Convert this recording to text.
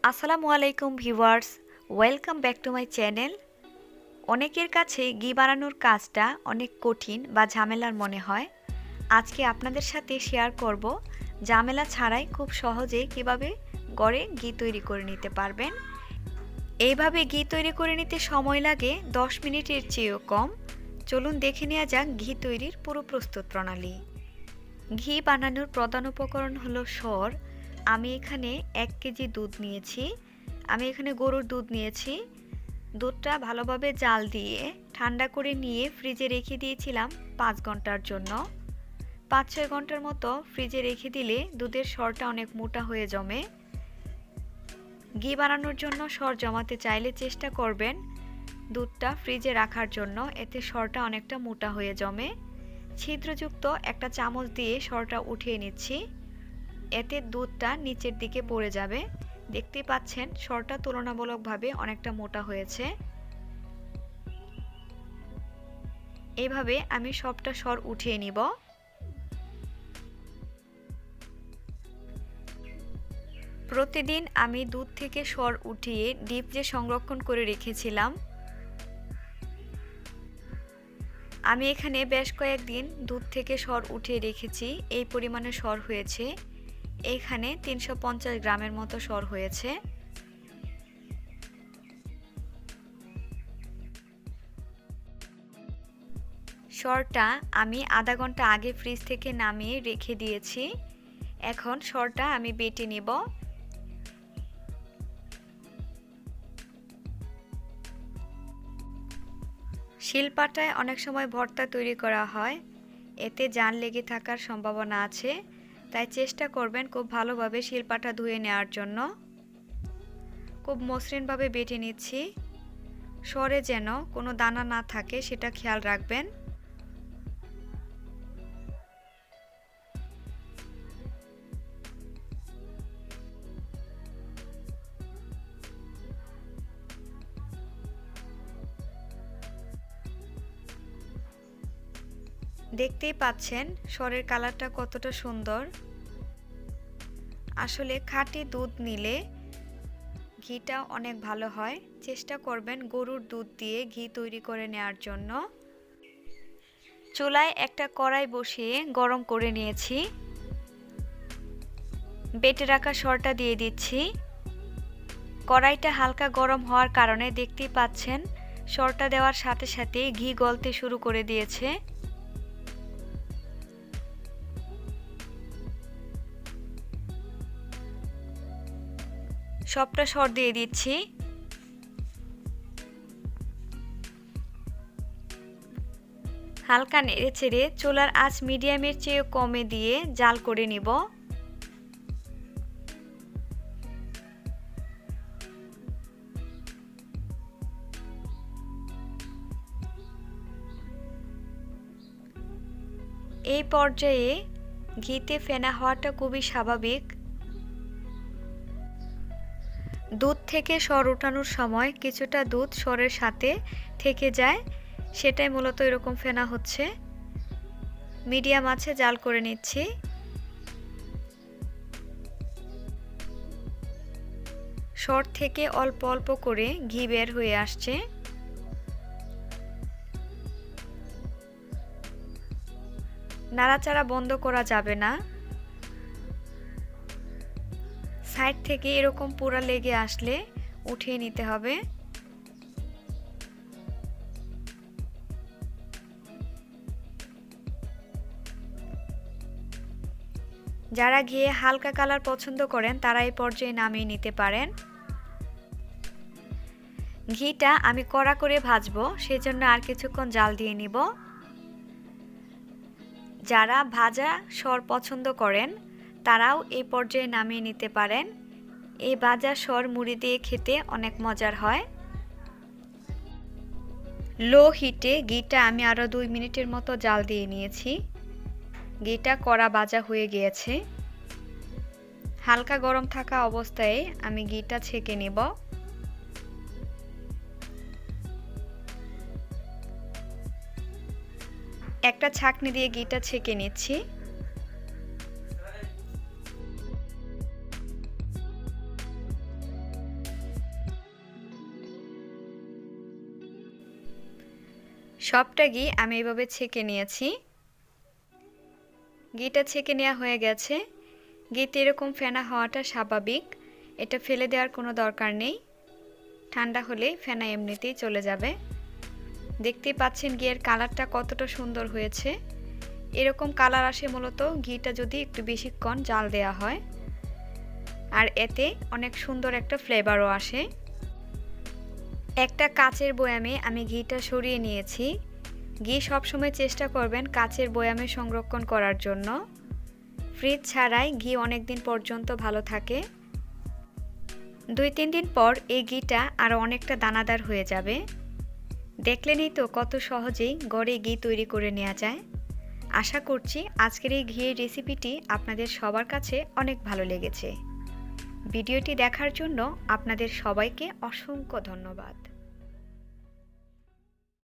আসসালামু আলাইকুম viewers, welcome back to my channel. অনেকের কাছে ঘি বানানোর কাজটা অনেক কঠিন বা ঝামেলার মনে হয়। আজকে আপনাদের সাথে শেয়ার করব ঝামেলা ছাড়াই খুব সহজেই কিভাবে ঘরে ঘি তৈরি করে নিতে পারবেন। এইভাবে ঘি তৈরি করে নিতে সময় লাগে 10 মিনিটের চেয়েও কম। চলুন দেখে নেওয়া যাক ঘি তৈরির পুরো প্রস্তুত প্রণালী। ঘি বানানোর প্রধান উপকরণ হলো সর। আমি এখানে 1 কেজি দুধ নিয়েছি। আমি এখানে গরুর দুধ নিয়েছি। দুধটা ভালোভাবে জাল দিয়ে ঠান্ডা করে নিয়ে ফ্রিজে রেখে দিয়েছিলাম 5 ঘন্টার জন্য। 5-6 ঘন্টার মতো ফ্রিজে রেখে দিলে দুধের সরটা অনেক মোটা হয়ে জমে। ঘি বানানোর জন্য সর জমাতে চাইলে চেষ্টা করবেন দুধটা ফ্রিজে রাখার জন্য, এতে সরটা অনেকটা মোটা হয়ে জমে। ছিদ্রযুক্ত একটা চামচ দিয়ে সরটা উঠিয়ে নিচ্ছি। এতে দুধটা নিচের দিকে পড়ে যাবে। দেখতেই পাচ্ছেন সরটা তুলনামূলকভাবে অনেকটা মোটা হয়েছে। এইভাবে আমি সবটা সর উঠিয়ে নিব। প্রতিদিন আমি দুধ থেকে সর উঠিয়ে ডিপ যে সংরক্ষণ করে রেখেছিলাম, আমি এখানে বেশ কয়েকদিন দুধ থেকে সর উঠিয়ে রেখেছি। এই পরিমাণে সর হয়েছে। এখানে 350 গ্রামের মতো সর হয়েছে। সরটা আমি আধা ঘন্টা আগে ফ্রিজ থেকে নামিয়ে রেখে দিয়েছি। এখন সরটা আমি বেটে নেব। শিলপাটায় অনেক সময় ভর্তা তৈরি করা হয়, এতে জান লেগে থাকার সম্ভাবনা আছে, তাই চেষ্টা করবেন খুব ভালোভাবে শিলপাটা ধুয়ে নেওয়ার জন্য। খুব মসৃণভাবে বেটে নিচ্ছি। সরে যেন কোনো দানা না থাকে সেটা খেয়াল রাখবেন। দেখতেই পাচ্ছেন সরের কালারটা কতটা সুন্দর। আসলে খাঁটি দুধ নিলে ঘিটা অনেক ভালো হয়। চেষ্টা করবেন গরুর দুধ দিয়ে ঘি তৈরি করে নেওয়ার জন্য। চুলায় একটা কড়াই বসিয়ে গরম করে নিয়েছি। বেটে রাখা সরটা দিয়ে দিচ্ছি। কড়াইটা হালকা গরম হওয়ার কারণে দেখতেই পাচ্ছেন সরটা দেওয়ার সাথে সাথে ঘি গলতে শুরু করে দিয়েছে। সবটা সর দিয়ে দিচ্ছি। হালকা নেড়ে চেড়ে চুলার আঁচ মিডিয়ামের চেয়ে কমে দিয়ে জাল করে নিব। এই পর্যায়ে ঘিতে ফেনা হওয়াটা খুবই স্বাভাবিক। দুধ থেকে সর ওঠানোর সময় কিছুটা দুধ সরের সাথে থেকে যায়, সেটাই মূলত এরকম ফেনা হচ্ছে। মিডিয়াম আঁচে জাল করে নিচ্ছি। সর থেকে অল্প অল্প করে ঘি বের হয়ে আসছে। নাড়াচাড়া বন্ধ করা যাবে না। সাইড থেকে এরকম পুরা লেগে আসলে উঠিয়ে নিতে হবে। যারা ঘিয়ে হালকা কালার পছন্দ করেন তারা এই পর্যায়ে নামিয়ে নিতে পারেন। ঘিটা আমি কড়া করে ভাজবো, সেজন্য আর কিছুক্ষণ জাল দিয়ে নিব। যারা ভাজা সর পছন্দ করেন তারাও এই পর্যায়ে নামিয়ে নিতে পারেন। এই ভাজা সর মুড়ি দিয়ে খেতে অনেক মজার হয়। লো হিটে ঘিটা আমি আরও 2 মিনিটের মতো জাল দিয়ে নিয়েছি। ঘিটা কড়া ভাজা হয়ে গিয়েছে। হালকা গরম থাকা অবস্থায় আমি ঘিটা ছেঁকে নেব। একটা ছাঁকনি দিয়ে ঘিটা ছেঁকে নিচ্ছি। সবটা ঘি আমি এভাবে ছেঁকে নিয়েছি। ঘিটা ছেঁকে নেওয়া হয়ে গেছে। ঘিতে এরকম ফেনা হওয়াটা স্বাভাবিক, এটা ফেলে দেওয়ার কোনো দরকার নেই। ঠান্ডা হলেই ফেনা এমনিতেই চলে যাবে। দেখতেই পাচ্ছেন ঘিয়ের কালারটা কতটা সুন্দর হয়েছে। এরকম কালার আসে মূলত ঘিটা যদি একটু বেশিক্ষণ জাল দেওয়া হয়, আর এতে অনেক সুন্দর একটা ফ্লেভারও আসে। একটা কাচের বয়ামে আমি ঘিটা সরিয়ে নিয়েছি। ঘি সবসময় চেষ্টা করবেন কাচের বয়ামে সংরক্ষণ করার জন্য। ফ্রিজ ছাড়াই ঘি অনেক দিন পর্যন্ত ভালো থাকে। 2-3 দিন পর এই ঘিটা আরও অনেকটা দানাদার হয়ে যাবে। দেখলেনই তো কত সহজেই ঘরে ঘি তৈরি করে নেওয়া যায়। আশা করছি আজকের এই ঘিয়ের রেসিপিটি আপনাদের সবার কাছে অনেক ভালো লেগেছে। ভিডিওটি দেখার জন্য আপনাদের সবাইকে অসংখ্য ধন্যবাদ।